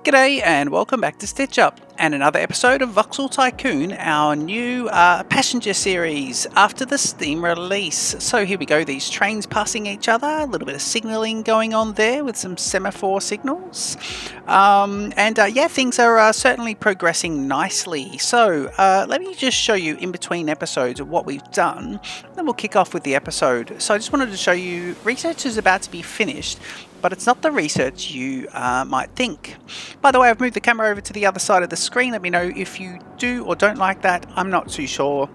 G'day and welcome back to Stitch Up and another episode of Voxel Tycoon, our new passenger series after the Steam release. So here we go, these trains passing each other, a little bit of signalling going on there with some semaphore signals. Yeah, things are certainly progressing nicely. So let me just show you in between episodes of what we've done, then we'll kick off with the episode. So I just wanted to show you research is about to be finished, but it's not the research you might think. By the way, I've moved the camera over to the other side of the screen. Let me know if you do or don't like that. I'm not too sure.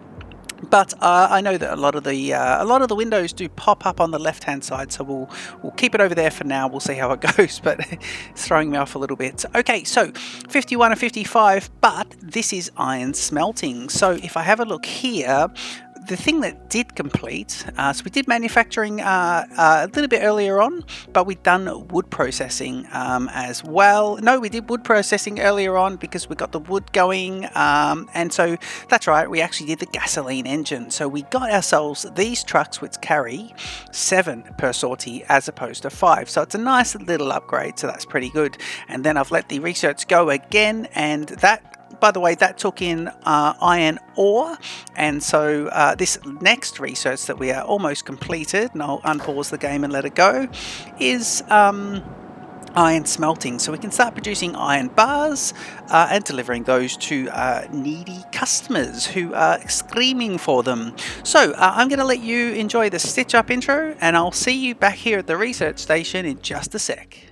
But I know that a lot of the windows do pop up on the left-hand side, so we'll keep it over there for now. We'll see how it goes, but it's throwing me off a little bit. Okay, so 51 and 55, but this is iron smelting. So if I have a look here, the thing that did complete, so we did manufacturing a little bit earlier on, but we'd done wood processing as well. No, we did wood processing earlier on because we got the wood going, and so that's right, we actually did the gasoline engine. So we got ourselves these trucks which carry 7 per sortie as opposed to 5. So it's a nice little upgrade, so that's pretty good. And then I've let the research go again, and that, by the way, that took in iron ore, and so this next research that we are almost completed, and I'll unpause the game and let it go, is iron smelting. So we can start producing iron bars and delivering those to needy customers who are screaming for them. So I'm going to let you enjoy the Stitch Up intro, and I'll see you back here at the research station in just a sec.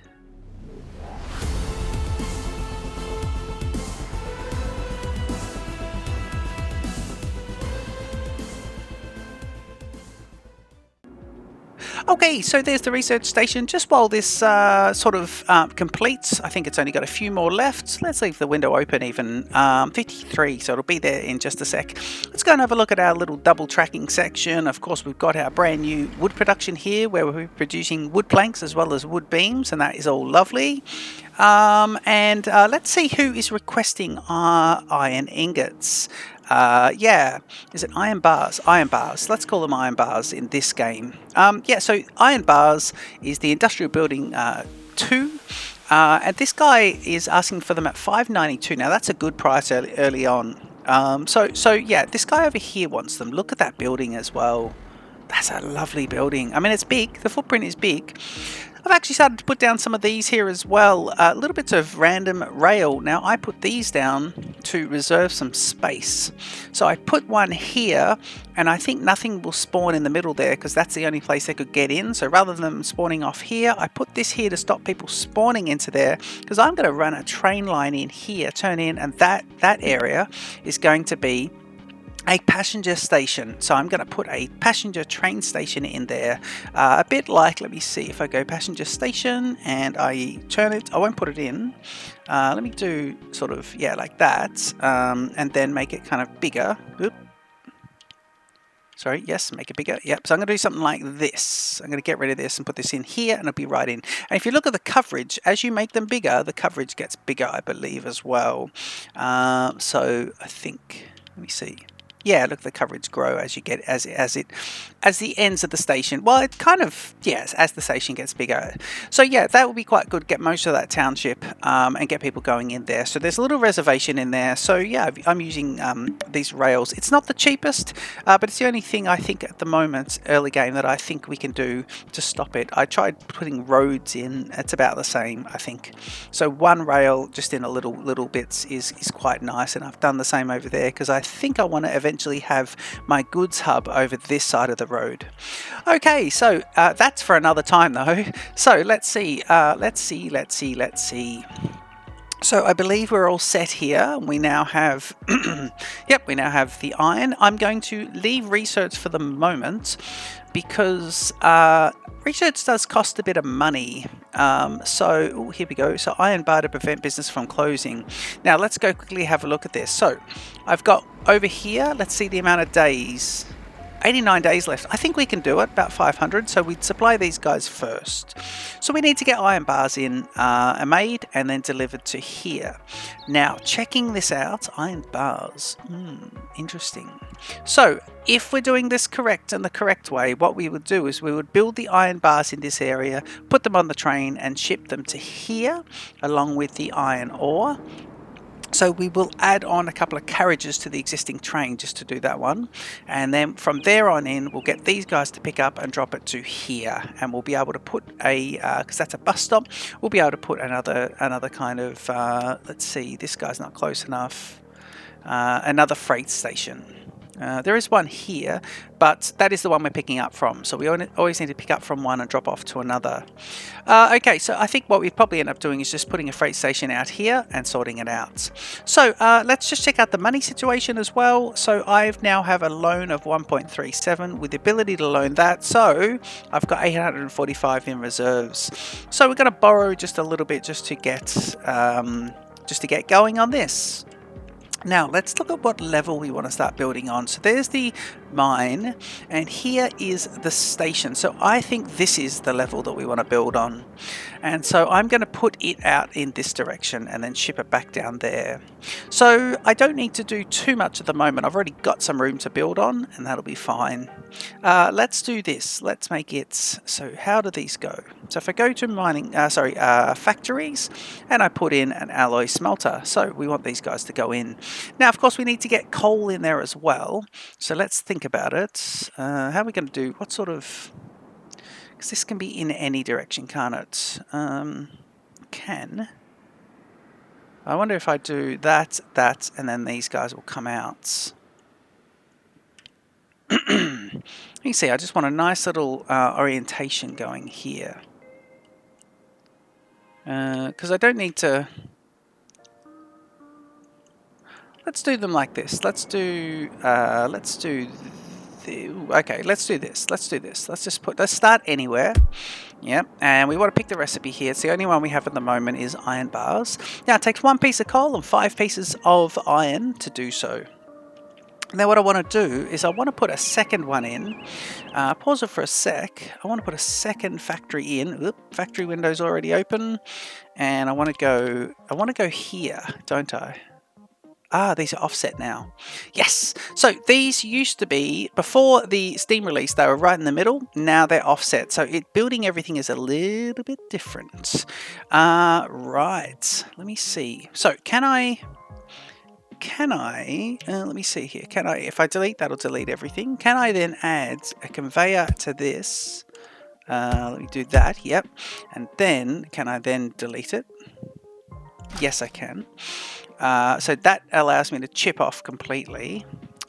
Okay, so there's the research station. Just while this sort of completes, I think it's only got a few more left. Let's leave the window open even. 53, so it'll be there in just a sec. Let's go and have a look at our little double tracking section. Of course, we've got our brand new wood production here where we're producing wood planks as well as wood beams, and that is all lovely. Let's see who is requesting our iron ingots. Yeah, is it iron bars? Iron bars. Let's call them iron bars in this game. Yeah, so iron bars is the industrial building 2. And this guy is asking for them at 592. Now that's a good price early on. So yeah, this guy over here wants them. Look at that building as well. That's a lovely building. I mean, it's big. The footprint is big. I've actually started to put down some of these here as well, little bits of random rail. Now I put these down to reserve some space. So I put one here, and I think nothing will spawn in the middle there because that's the only place they could get in. So rather than them spawning off here, I put this here to stop people spawning into there, because I'm going to run a train line in here, turn in, and that area is going to be a passenger station. So I'm going to put a passenger train station in there, a bit like, let me see if I go passenger station and I turn it, I won't put it in, let me do sort of, yeah, like that, and then make it kind of bigger. Oop. Sorry, yes, make it bigger. Yep, so I'm going to do something like this. I'm going to get rid of this and put this in here, and it'll be right in. And if you look at the coverage, as you make them bigger, the coverage gets bigger, I believe, as well. So I think, let me see. Yeah, look, the coverage grow as you get as the ends of the station. Well, it kind of, yes, as the station gets bigger. So yeah, that would be quite good. Get most of that township and get people going in there. So there's a little reservation in there. So yeah, I'm using these rails. It's not the cheapest, but it's the only thing I think at the moment, early game, that I think we can do to stop it. I tried putting roads in. It's about the same, I think. So one rail just in a little bits is quite nice, and I've done the same over there because I think I want to eventually have my goods hub over this side of the road. Okay, so that's for another time though. So let's see. So I believe we're all set here. We now have, yep, we now have the iron. I'm going to leave research for the moment because research does cost a bit of money. So here we go. So iron bar to prevent business from closing. Now let's go quickly have a look at this. So I've got over here, let's see the amount of days. 89 days left. I think we can do it, about 500. So we'd supply these guys first. So we need to get iron bars in made and then delivered to here. Now, checking this out, iron bars. Interesting. So if we're doing this correct and the correct way, what we would do is we would build the iron bars in this area, put them on the train and ship them to here along with the iron ore. So we will add on a couple of carriages to the existing train just to do that one. And then from there on in, we'll get these guys to pick up and drop it to here. And we'll be able to put a, because that's a bus stop, we'll be able to put another kind of, let's see, this guy's not close enough, another freight station. There is one here, but that is the one we're picking up from. So we always need to pick up from one and drop off to another. Okay, so I think what we'd probably end up doing is just putting a freight station out here and sorting it out. So let's just check out the money situation as well. So I now have a loan of 1.37 with the ability to loan that. So I've got 845 in reserves. So we're going to borrow just a little bit just to get going on this. Now let's look at what level we want to start building on. So there's the mine and here is the station. So I think this is the level that we want to build on. And so I'm going to put it out in this direction and then ship it back down there. So I don't need to do too much at the moment. I've already got some room to build on and that'll be fine. Let's do this. Let's make it, so how do these go? So if I go to mining, factories and I put in an alloy smelter. So we want these guys to go in. Now, of course, we need to get coal in there as well. So let's think about it. How are we going to do? What sort of... Because this can be in any direction, can't it? Can. I wonder if I do that, and then these guys will come out. You can see, I just want a nice little orientation going here. Because I don't need to... Let's do them like this. Let's do okay, let's do this. Let's start anywhere. Yep, and we want to pick the recipe here. It's the only one we have at the moment is iron bars. Now it takes 1 piece of coal and 5 pieces of iron to do so. Now what I want to do is I want to put a second one in. Pause it for a sec. I want to put a second factory in. Oop, factory window's already open. And I want to go here, don't I? Ah, these are offset now. Yes! So these used to be, before the Steam release, they were right in the middle. Now they're offset. So building everything is a little bit different. Right. Let me see. So can I, let me see here. If I delete, that'll delete everything. Can I then add a conveyor to this? Let me do that. Yep. And then, can I then delete it? Yes, I can. So that allows me to chip off completely.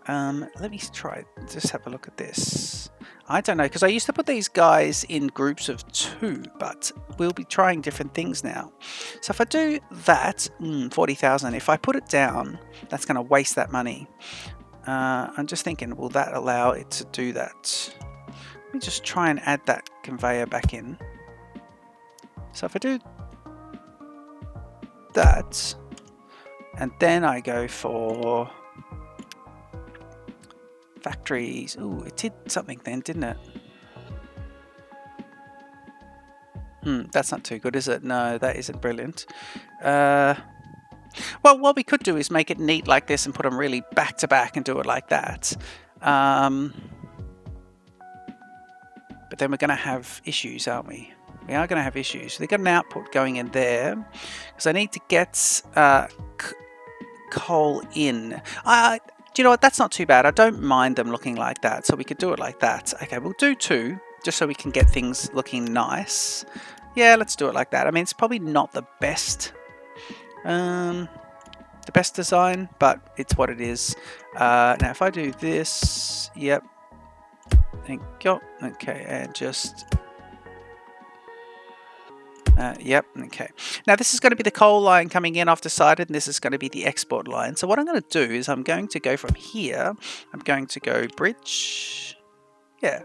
Let me try, just have a look at this. I don't know, because I used to put these guys in groups of 2, but we'll be trying different things now. So if I do that, 40,000, if I put it down, that's going to waste that money. I'm just thinking, will that allow it to do that? Let me just try and add that conveyor back in. So if I do that, and then I go for factories. Ooh, it did something then, didn't it? That's not too good, is it? No, that isn't brilliant. Well, what we could do is make it neat like this and put them really back to back and do it like that. But then we're going to have issues, aren't we? We are going to have issues. They've got an output going in there because I need to get coal in. Do you know what? That's not too bad. I don't mind them looking like that, so we could do it like that. Okay, we'll do 2 just so we can get things looking nice. Yeah, let's do it like that. I mean, it's probably not the best design, but it's what it is. Now, if I do this, yep. Thank you. Okay, and just... yep, okay. Now this is going to be the coal line coming in. I've decided, and this is going to be the export line. So what I'm going to do is I'm going to go from here. I'm going to go bridge. Yeah,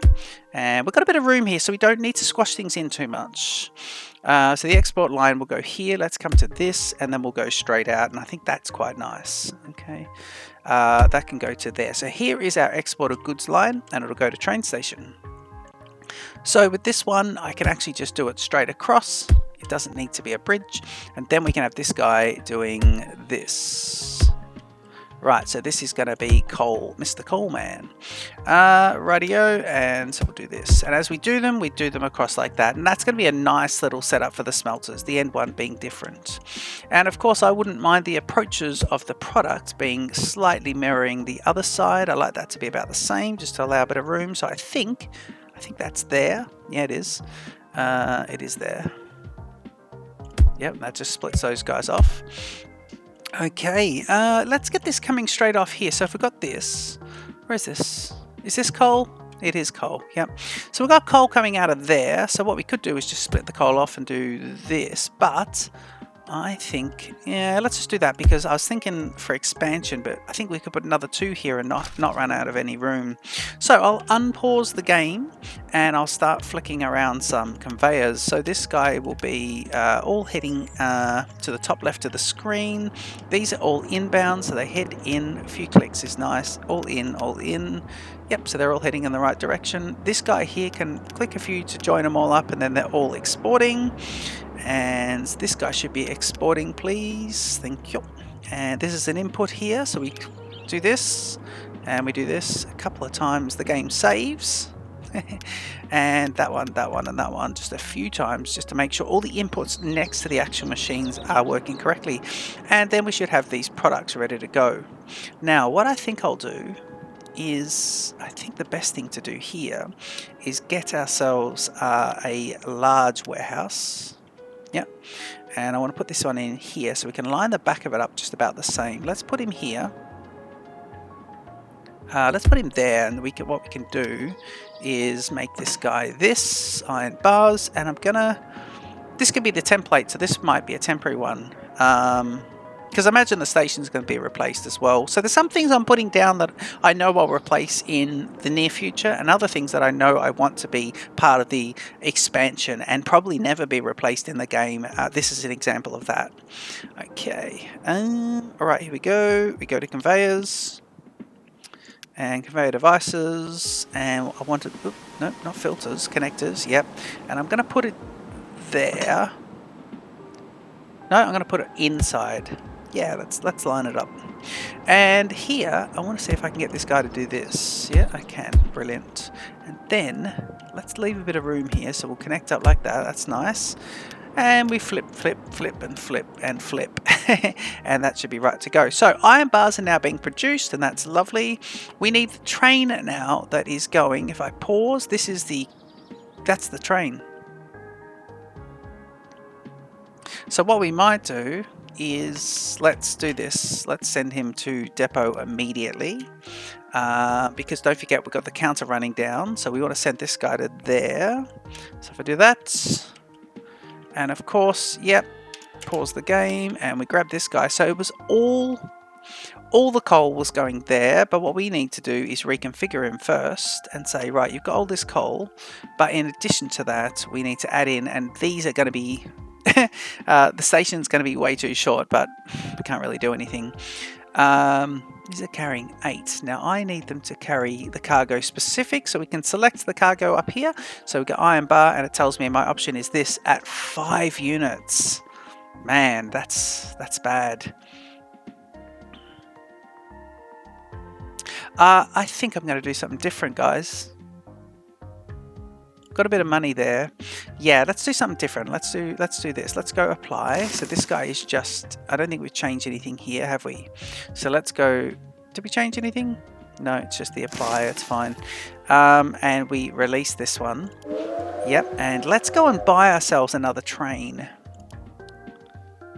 and we've got a bit of room here, so we don't need to squash things in too much. So the export line will go here. Let's come to this, and then we'll go straight out, and I think that's quite nice. Okay, that can go to there. So here is our export of goods line, and it'll go to train station. So with this one, I can actually just do it straight across. It doesn't need to be a bridge, and then we can have this guy doing this. Right, so this is going to be coal, Mr. Coalman. Radio, and so we'll do this. And as we do them across like that. And that's going to be a nice little setup for the smelters, the end one being different. And of course, I wouldn't mind the approaches of the product being slightly mirroring the other side. I like that to be about the same, just to allow a bit of room. So I think that's there. Yeah, it is. It is there. Yep, that just splits those guys off. Okay, let's get this coming straight off here. So if we've got this, where is this? Is this coal? It is coal, yep. So we've got coal coming out of there. So what we could do is just split the coal off and do this. But I think, yeah, let's just do that, because I was thinking for expansion, but I think we could put another 2 here and not run out of any room. So I'll unpause the game and I'll start flicking around some conveyors. So this guy will be all heading to the top left of the screen. These are all inbound, so they head in. A few clicks is nice. All in, all in. Yep, so they're all heading in the right direction. This guy here can click a few to join them all up, and then they're all exporting. And this guy should be exporting, please. Thank you. And this is an input here, so we do this and we do this a couple of times. The game saves. And that one, and that one, just a few times, just to make sure all the inputs next to the actual machines are working correctly. And then we should have these products ready to go. Now, what I think I'll do is, I think the best thing to do here is get ourselves a large warehouse. Yep, and I want to put this one in here so we can line the back of it up just about the same. Let's put him here. Let's put him there, and what we can do is make this guy this iron bars, and this could be the template, so this might be a temporary one. Because I imagine the station is going to be replaced as well. So there's some things I'm putting down that I know I'll replace in the near future, and other things that I know I want to be part of the expansion and probably never be replaced in the game. This is an example of that. Okay. All right, here we go. We go to conveyors and conveyor devices, and I want to, no, not filters, connectors. Yep. And I'm going to put it there. No, I'm going to put it inside. Yeah, let's line it up. And here, I want to see if I can get this guy to do this. Yeah, I can. Brilliant. And then, let's leave a bit of room here, so we'll connect up like that. That's nice. And we flip, flip, flip, and flip, and flip. And that should be right to go. So, iron bars are now being produced, and that's lovely. We need the train now that is going. If I pause, that's the train. So what we might do is, let's do this. Let's send him to depot immediately, because don't forget we've got the counter running down, so we want to send this guy to there. So if I do that, and of course, yep, pause the game, and we grab this guy. So it was all the coal was going there, but what we need to do is reconfigure him first and say, right, you've got all this coal, but in addition to that, we need to add in, and these are going to be the station's going to be way too short, but we can't really do anything. These are carrying 8. Now I need them to carry the cargo specific, so we can select the cargo up here. So we got iron bar, and it tells me my option is this at 5 units. Man, that's bad. I think I'm going to do something different, guys. Got a bit of money there. Yeah, let's do something different. Let's do this. Let's go apply. So this guy is just, I don't think we've changed anything here, have we? So let's go, did we change anything? No, it's just the apply, it's fine. And we release this one. Yep, and let's go and buy ourselves another train.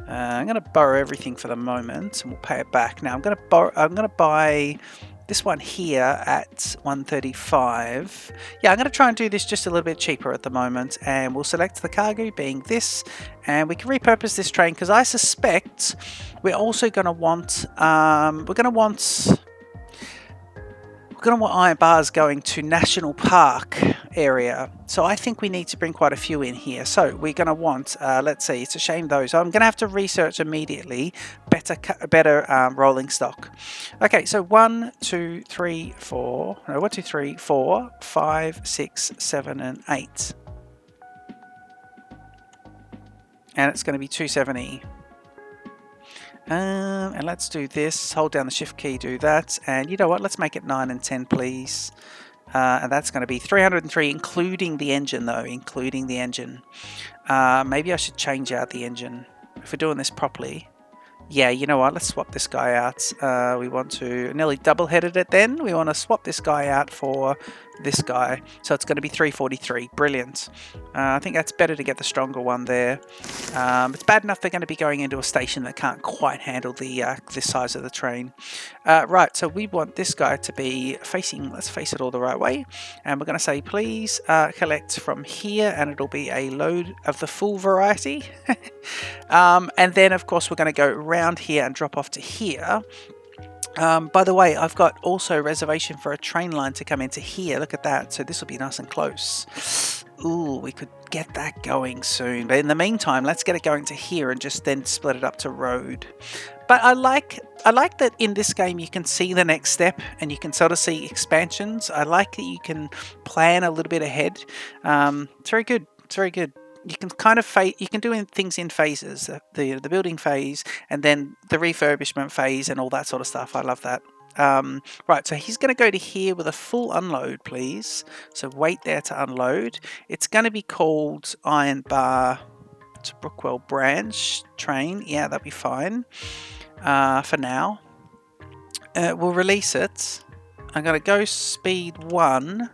I'm going to borrow everything for the moment, and we'll pay it back. Now I'm going to buy this one here at 135. Yeah, I'm going to try and do this just a little bit cheaper at the moment, and we'll select the cargo being this, and we can repurpose this train, because I suspect we're also going to want we're going to want iron bars going to National Park area. So I think we need to bring quite a few in here. So we're going to want, let's see, it's a shame though. So I'm going to have to research immediately better rolling stock. Okay, so 1, 2, 3, 4, no, 1, 2, 3, 4, 5, 6, 7, and 8. And it's going to be 270. And let's do this. Hold down the shift key, do that. And you know what? Let's make it 9 and 10, please. And that's going to be 303, including the engine, though. Including the engine. Maybe I should change out the engine if we're doing this properly. Yeah, you know what? Let's swap this guy out. We want to nearly double-headed it then. We want to swap this guy out for this guy. So it's going to be 343. Brilliant. I think that's better to get the stronger one there. It's bad enough they're going to be going into a station that can't quite handle the this size of the train. Right, so we want this guy to be facing, let's face it all the right way. And we're going to say, please collect from here, and it'll be a load of the full variety. And then, of course, we're going to go around here and drop off to here. By the way, I've got also reservation for a train line to come into here. Look at that. So this will be nice and close. Ooh, we could get that going soon. But in the meantime, let's get it going to here and just then split it up to road. But I like that in this game you can see the next step and you can sort of see expansions. I like that you can plan a little bit ahead. It's very good. It's very good. You can kind of you can do things in phases, the building phase and then the refurbishment phase and all that sort of stuff. I love that. Right, so he's going to go to here with a full unload, please. So wait there to unload. It's going to be called Iron Bar to Brookwell Branch train. Yeah, that'll be fine for now. We'll release it. I'm going to go speed 1.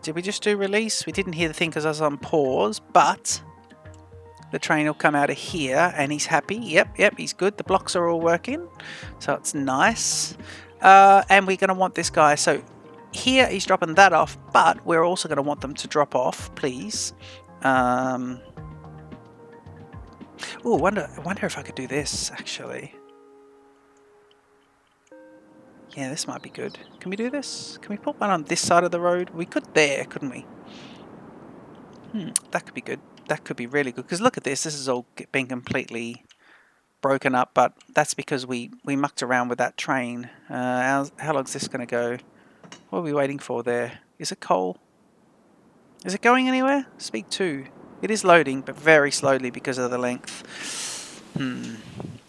Did we just do release? We didn't hear the thing because I was on pause, but the train will come out of here and he's happy. Yep, he's good. The blocks are all working, so it's nice. And we're going to want this guy. So here he's dropping that off, but we're also going to want them to drop off, please. Oh, I wonder if I could do this, actually. Yeah, this might be good. Can we do this? Can we put one on this side of the road? We could there, couldn't we? That could be good. That could be really good. Because look at this. This is all been completely broken up. But that's because we mucked around with that train. How long is this going to go? What are we waiting for there? Is it coal? Is it going anywhere? Speed 2. It is loading, but very slowly because of the length.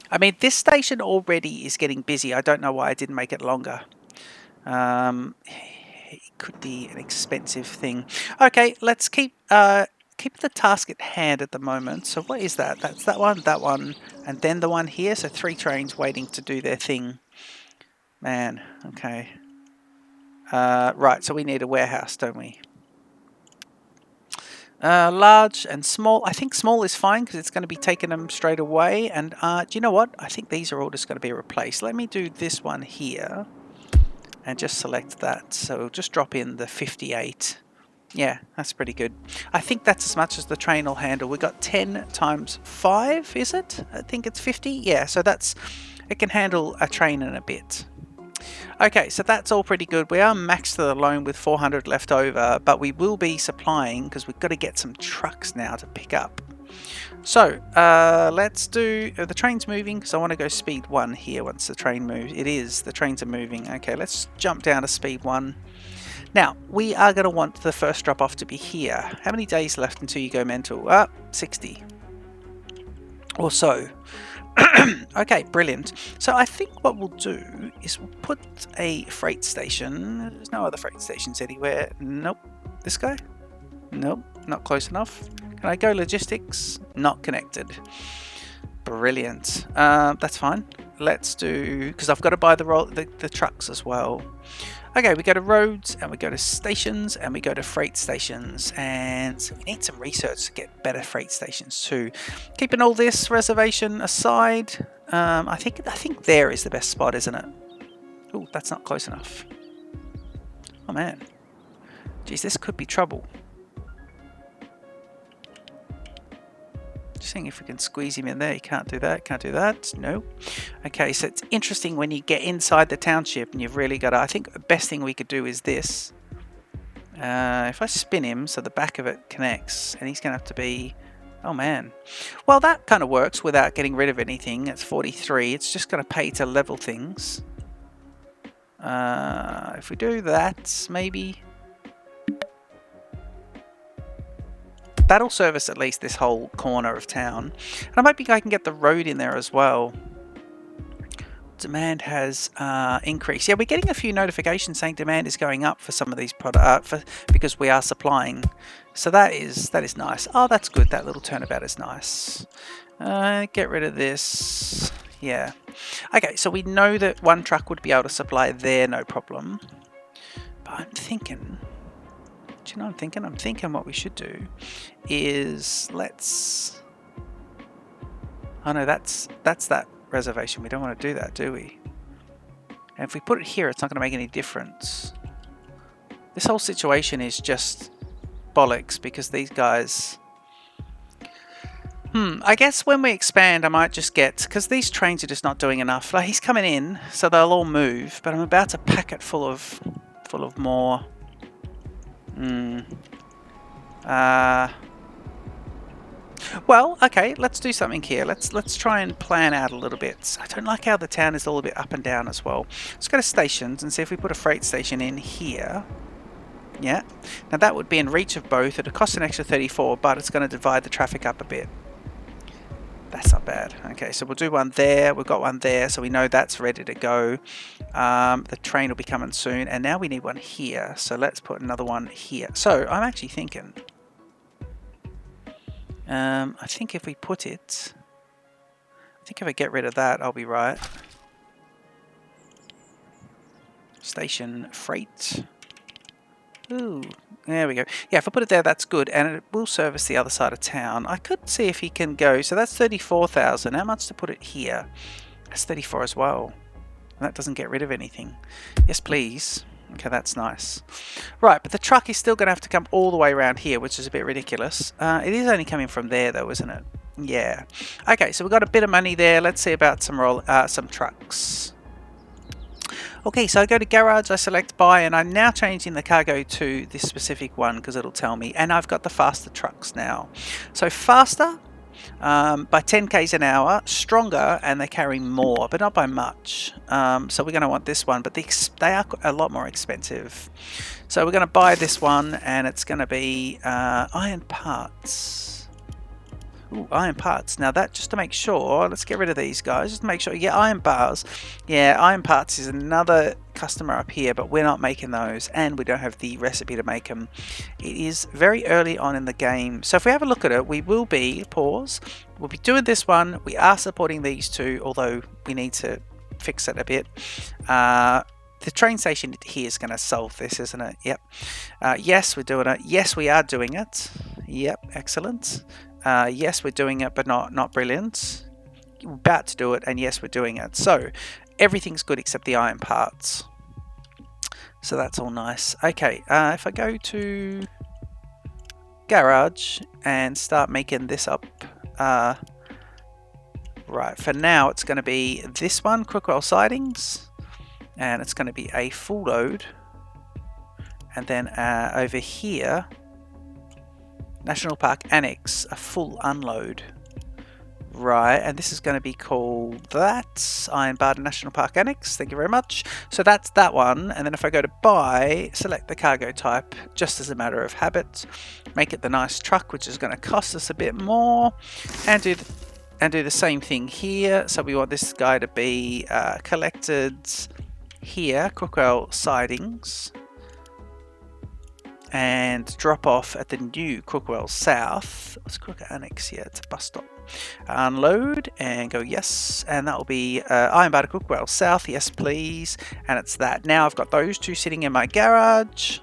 I mean, this station already is getting busy. I don't know why I didn't make it longer. It could be an expensive thing. Okay, let's keep the task at hand at the moment. So what is that? That's that one, and then the one here. So 3 trains waiting to do their thing. Man, okay. Right, so we need a warehouse, don't we? Large and small. I think small is fine because it's going to be taking them straight away. And do you know what? I think these are all just going to be replaced. Let me do this one here and just select that. So we'll just drop in the 58. Yeah, that's pretty good. I think that's as much as the train will handle. We've got 10 times 5, is it? I think it's 50. Yeah, so it can handle a train and a bit. Okay, so that's all pretty good. We are maxed to the loan with 400 left over, but we will be supplying because we've got to get some trucks now to pick up. So let's do the train's moving because I want to go speed 1 here once the train moves. It is, the trains are moving. Okay, let's jump down to speed 1. Now, we are going to want the first drop off to be here. How many days left until you go mental? 60 or so. Okay, brilliant. So I think what we'll do is we'll put a freight station. There's no other freight stations anywhere. Nope. This guy? Nope, not close enough. Can I go logistics? Not connected. Brilliant. That's fine. Let's do, because I've got to buy the trucks as well. Okay, we go to roads and we go to stations and we go to freight stations, and so we need some research to get better freight stations too. Keeping all this reservation aside, I think there is the best spot, isn't it? Oh, that's not close enough. Oh man, geez, this could be trouble. Just seeing if we can squeeze him in there. You can't do that. Can't do that. No. Okay, so it's interesting when you get inside the township and you've really got to... I think the best thing we could do is this. If I spin him so the back of it connects, and he's going to have to be... Oh, man. Well, that kind of works without getting rid of anything. It's 43. It's just going to pay to level things. If we do that, maybe... That'll service at least this whole corner of town. And I'm hoping I can get the road in there as well. Demand has increased. Yeah, we're getting a few notifications saying demand is going up for some of these products because we are supplying. So that is nice. Oh, that's good. That little turnabout is nice. Get rid of this. Yeah. Okay, so we know that one truck would be able to supply there, no problem. But I'm thinking... Do you know what I'm thinking? I'm thinking what we should do is let's... Oh no, that's that reservation. We don't want to do that, do we? And if we put it here, it's not going to make any difference. This whole situation is just bollocks because these guys... I guess when we expand, I might just get... Because these trains are just not doing enough. Like, he's coming in, so they'll all move. But I'm about to pack it full of more... Well, okay, let's do something here. Let's try and plan out a little bit. I don't like how the town is all a bit up and down as well. Let's go to stations and see if we put a freight station in here. Yeah. Now that would be in reach of both. It'll cost an extra 34, but it's going to divide the traffic up a bit. That's not bad. Okay, so we'll do one there. We've got one there, so we know that's ready to go. The train will be coming soon, and now we need one here. So let's put another one here. So I'm actually thinking... I think if we put it... I think if I get rid of that, I'll be right. Station freight. Ooh, there we go. Yeah, if I put it there, that's good. And it will service the other side of town. I could see if he can go. So that's 34,000. How much to put it here? That's 34 as well. And that doesn't get rid of anything. Yes, please. Okay, that's nice. Right, but the truck is still going to have to come all the way around here, which is a bit ridiculous. It is only coming from there, though, isn't it? Yeah. Okay, so we've got a bit of money there. Let's see about some trucks. Okay, so I go to garage, I select buy, and I'm now changing the cargo to this specific one because it'll tell me. And I've got the faster trucks now. So faster by 10 k's an hour, stronger, and they carry more, but not by much. So we're going to want this one, but they are a lot more expensive. So we're going to buy this one, and it's going to be iron parts. Ooh, iron parts. Now that, just to make sure, let's get rid of these guys, just to make sure. Yeah, iron bars. Yeah, iron parts is another customer up here, but we're not making those, and we don't have the recipe to make them. It is very early on in the game. So if we have a look at it, we will be, pause, we'll be doing this one. We are supporting these two, although we need to fix it a bit. The train station here is going to solve this, isn't it? Yep. Yes, we're doing it. Yes, we are doing it. Yep, excellent. Yes, we're doing it, but not brilliant. We're about to do it, and yes, we're doing it. So everything's good except the iron parts. So that's all nice. Okay, if I go to garage and start making this up, right, for now it's going to be this one, Crookwell Sidings, and it's going to be a full load. And then over here, National Park Annex, a full unload. Right, and this is going to be called that, Iron Bar National Park Annex, thank you very much. So that's that one, and then if I go to buy, select the cargo type, just as a matter of habit, make it the nice truck, which is going to cost us a bit more, and do the same thing here. So we want this guy to be collected here, Crookwell Sidings, and drop off at the new Crookwell South. What's Crookwell Annex here? It's a bus stop. Unload and go yes, and that will be Iron Bar to Crookwell South, yes please, and it's that. Now I've got those two sitting in my garage,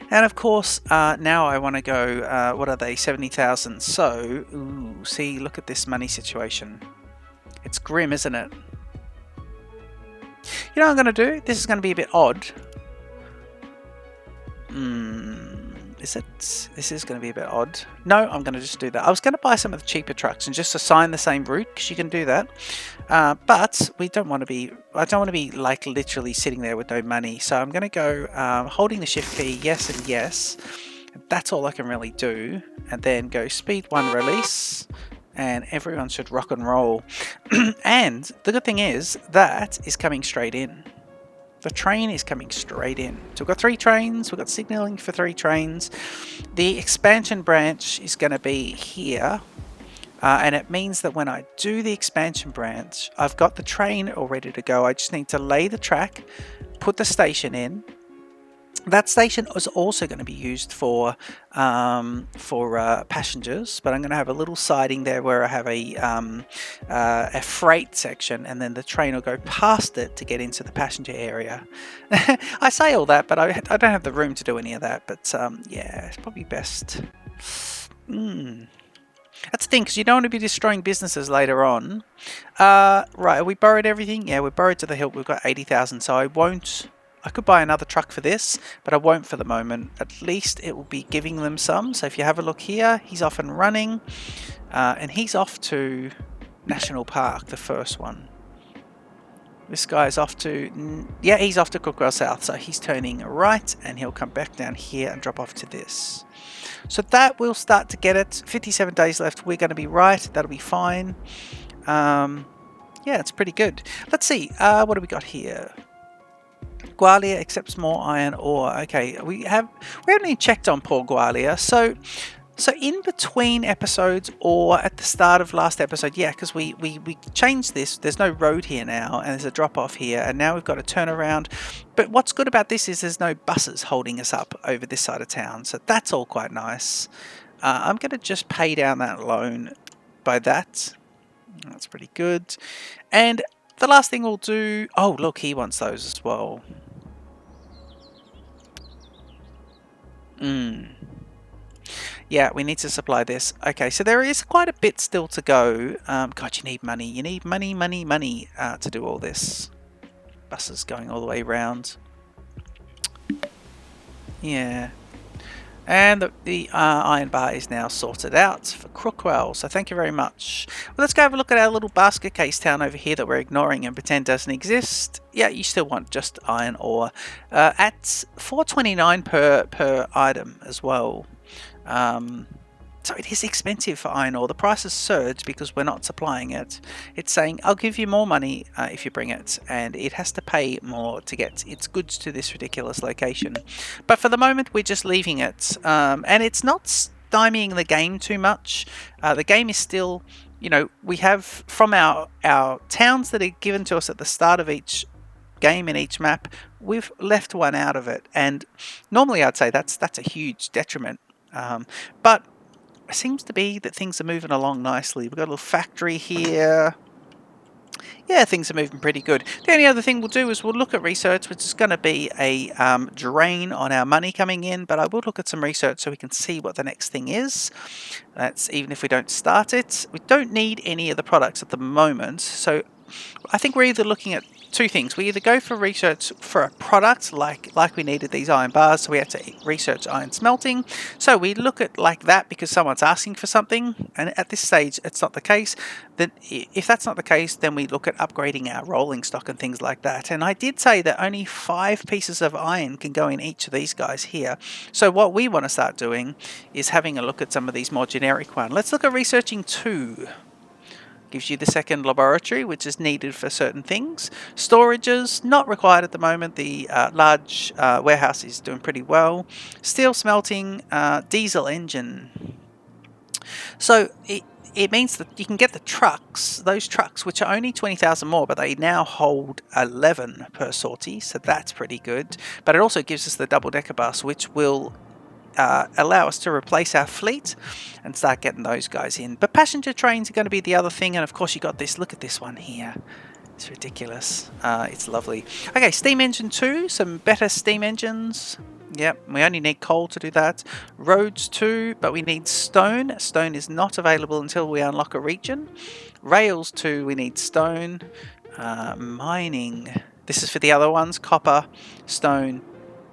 and of course now I want to go, what are they, 70,000. So ooh, see, look at this money situation. It's grim, isn't it? You know what I'm going to do? This is going to be a bit odd. Is it? This is going to be a bit odd. No, I'm going to just do that. I was going to buy some of the cheaper trucks and just assign the same route, because you can do that. But we don't want to be. I don't want to be like literally sitting there with no money. So I'm going to go holding the shift key, yes and yes. That's all I can really do. And then go speed 1 release. And everyone should rock and roll. And the good thing is that is coming straight in. The train is coming straight in. So we've got 3 trains. We've got signaling for 3 trains. The expansion branch is going to be here. And it means that when I do the expansion branch, I've got the train all ready to go. I just need to lay the track, put the station in. That station is also going to be used for passengers, but I'm going to have a little siding there where I have a freight section, and then the train will go past it to get into the passenger area. I say all that, but I don't have the room to do any of that. But yeah, it's probably best. That's the thing, because you don't want to be destroying businesses later on. Right, we borrowed everything. Yeah, we're borrowed to the hilt. We've got 80,000, so I won't. I could buy another truck for this, but I won't for the moment. At least it will be giving them some. So if you have a look here, he's off and running. And he's off to National Park, the first one. This guy's off to... Yeah, he's off to Cookwell South. So he's turning right, and he'll come back down here and drop off to this. So that will start to get it. 57 days left. We're going to be right. That'll be fine. Yeah, it's pretty good. Let's see. What do we got here? Gwalia accepts more iron ore. Okay, we haven't even checked on poor Gwalia. So in between episodes or at the start of last episode, yeah, because we changed this. There's no road here now, and there's a drop off here, and now we've got a turnaround. But what's good about this is there's no buses holding us up over this side of town, so that's all quite nice. I'm going to just pay down that loan by that. That's pretty good. And the last thing we'll do... Oh, look, he wants those as well. Yeah, we need to supply this. Okay, so there is quite a bit still to go. God, you need money. You need money to do all this. Buses going all the way around. Yeah. And the iron bar is now sorted out for Crookwell, so thank you very much. Well, let's go have a look at our little basket case town over here that we're ignoring and pretend doesn't exist. Yeah, you still want just iron ore. At $4.29 per item as well. So it is expensive for iron ore. The price has surged because we're not supplying it. It's saying, I'll give you more money if you bring it, and it has to pay more to get its goods to this ridiculous location. But for the moment, we're just leaving it. And it's not stymieing the game too much. The game is still, you know, we have from our towns that are given to us at the start of each game in each map, we've left one out of it. And normally I'd say that's a huge detriment. But it seems to be that things are moving along nicely. We've got a little factory here. Yeah, things are moving pretty good. The only other thing we'll do is we'll look at research, which is going to be a drain on our money coming in, but I will look at some research so we can see what the next thing is. That's even if we don't start it. We don't need any of the products at the moment, so I think we're either looking at 2 things. We either go for research for a product like we needed these iron bars, so we had to research iron smelting. So we look at like that because someone's asking for something, and at this stage it's not the case. Then if that's not the case, then we look at upgrading our rolling stock and things like that. And I did say that only 5 pieces of iron can go in each of these guys here. So what we want to start doing is having a look at some of these more generic ones. Let's look at researching 2. Gives you the second laboratory, which is needed for certain things. Storages, not required at the moment. The large warehouse is doing pretty well. Steel smelting, diesel engine. So it means that you can get the trucks, those trucks, which are only 20,000 more, but they now hold 11 per sortie, so that's pretty good. But it also gives us the double-decker bus, which will allow us to replace our fleet and start getting those guys in. But passenger trains are going to be the other thing, and of course you got this. Look at this one here. It's ridiculous. It's lovely. Okay, steam engine 2, some better steam engines. Yep, we only need coal to do that. Roads 2, but we need stone. Stone is not available until we unlock a region. Rails 2, we need stone. Mining, this is for the other ones. Copper, stone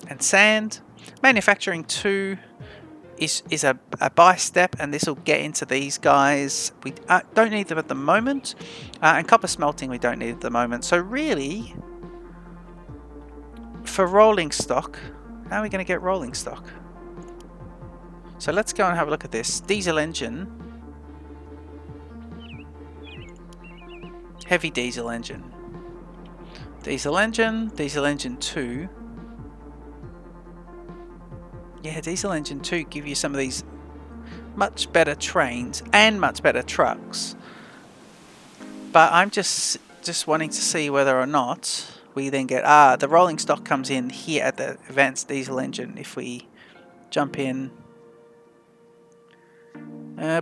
and sand. Manufacturing 2, is a buy step, and this will get into these guys. We don't need them at the moment, and copper smelting we don't need at the moment. So really, for rolling stock, how are we going to get rolling stock? So let's go and have a look at this. Diesel engine. Heavy diesel engine. Diesel engine 2. Yeah, diesel engine 2 give you some of these much better trains and much better trucks. But I'm just wanting to see whether or not we then get... the rolling stock comes in here at the advanced diesel engine. If we jump in...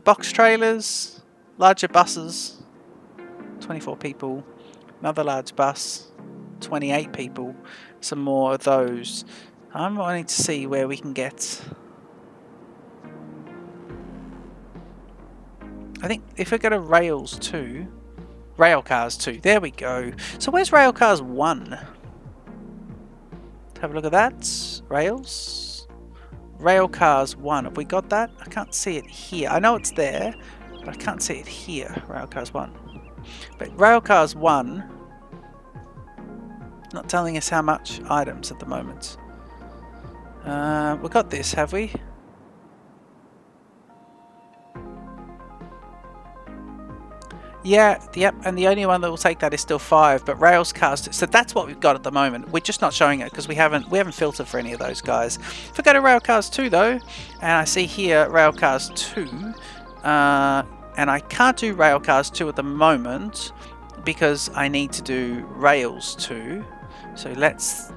box trailers, larger buses, 24 people, another large bus, 28 people, some more of those. I'm wanting to see where we can get... I think if we go to rails 2, rail cars 2, there we go. So where's rail cars 1? Have a look at that. Rails. Rail cars 1. Have we got that? I can't see it here. I know it's there, but I can't see it here. Rail cars 1. But rail cars 1, not telling us how much items at the moment. We got this, have we? Yeah, yep, and the only one that will take that is still 5, but rails cars, so that's what we've got at the moment. We're just not showing it because we haven't filtered for any of those guys. If we go to rail cars 2 though, and I see here rail cars 2, and I can't do rail cars 2 at the moment because I need to do rails 2. So let's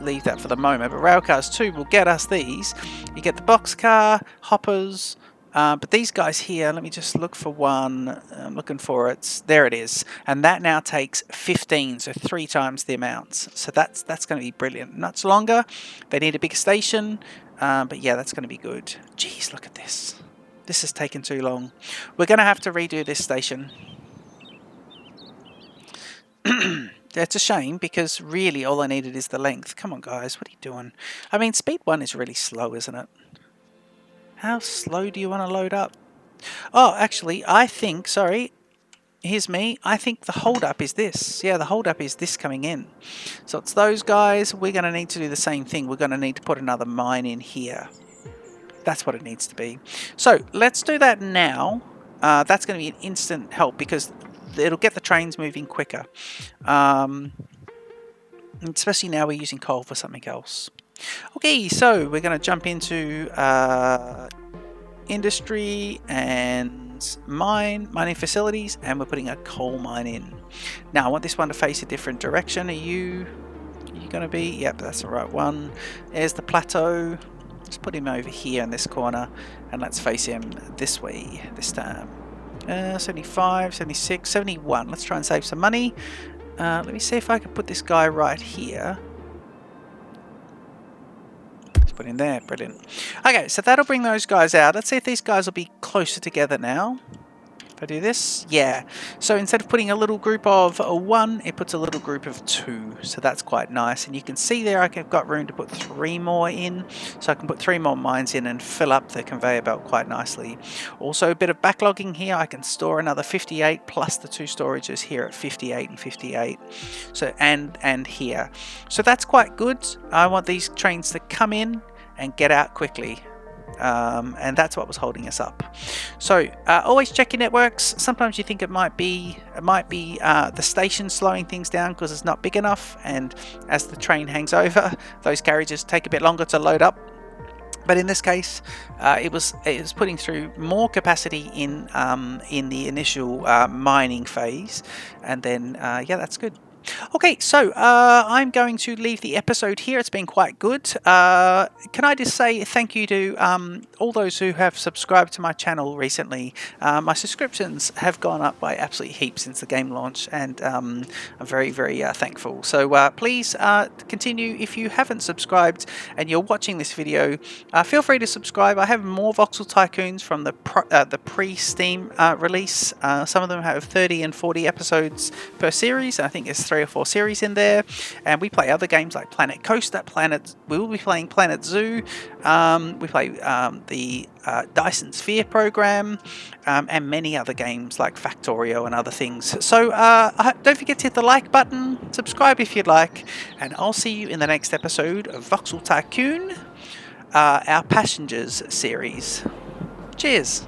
leave that for the moment. But rail cars 2 will get us these. You get the boxcar, hoppers. But these guys here, let me just look for one. I'm looking for it. There it is. And that now takes 15, so 3 times the amounts. So that's going to be brilliant. Much longer. They need a bigger station. But yeah, that's going to be good. Jeez, look at this. This has taken too long. We're going to have to redo this station. That's a shame because really all I needed is the length. Come on, guys. What are you doing? I mean, speed 1 is really slow, isn't it? How slow do you want to load up? Oh, actually, I think, sorry, here's me. I think the hold-up is this. Yeah, the hold-up is this coming in. So it's those guys. We're going to need to do the same thing. We're going to need to put another mine in here. That's what it needs to be. So let's do that now. That's going to be an instant help because it'll get the trains moving quicker. Especially now we're using coal for something else. Okay, so we're going to jump into industry and mining facilities, and we're putting a coal mine in. Now I want this one to face a different direction. Are you going to be? Yep, that's the right one. There's the plateau. Let's put him over here in this corner, and let's face him this way this time. 75, 76, 71. Let's try and save some money. Let me see if I can put this guy right here. Put in there, brilliant. Okay, so that'll bring those guys out. Let's see if these guys will be closer together now. If I do this, yeah. So instead of putting a little group of 1, it puts a little group of 2. So that's quite nice. And you can see there I've got room to put 3 more in. So I can put 3 more mines in and fill up the conveyor belt quite nicely. Also a bit of backlogging here. I can store another 58 plus the 2 storages here at 58 and 58. So and here. So that's quite good. I want these trains to come in and get out quickly. And that's what was holding us up. So always check your networks. Sometimes you think it might be the station slowing things down because it's not big enough, and as the train hangs over, those carriages take a bit longer to load up. But in this case, it was putting through more capacity in the initial mining phase, and then yeah, that's good. Okay, so I'm going to leave the episode here. It's been quite good. Can I just say thank you to all those who have subscribed to my channel recently. My subscriptions have gone up by absolutely heaps since the game launch, and I'm very, very thankful. So please continue. If you haven't subscribed and you're watching this video, feel free to subscribe. I have more Voxel Tycoons from the pre-Steam release. Some of them have 30 and 40 episodes per series. I think there's 3 or 4 series in there, and we play other games like Planet Coaster, we will be playing Planet Zoo, we play the Dyson Sphere program, and many other games like Factorio and other things. So don't forget to hit the like button, subscribe if you'd like, and I'll see you in the next episode of Voxel Tycoon, our Passengers series. Cheers!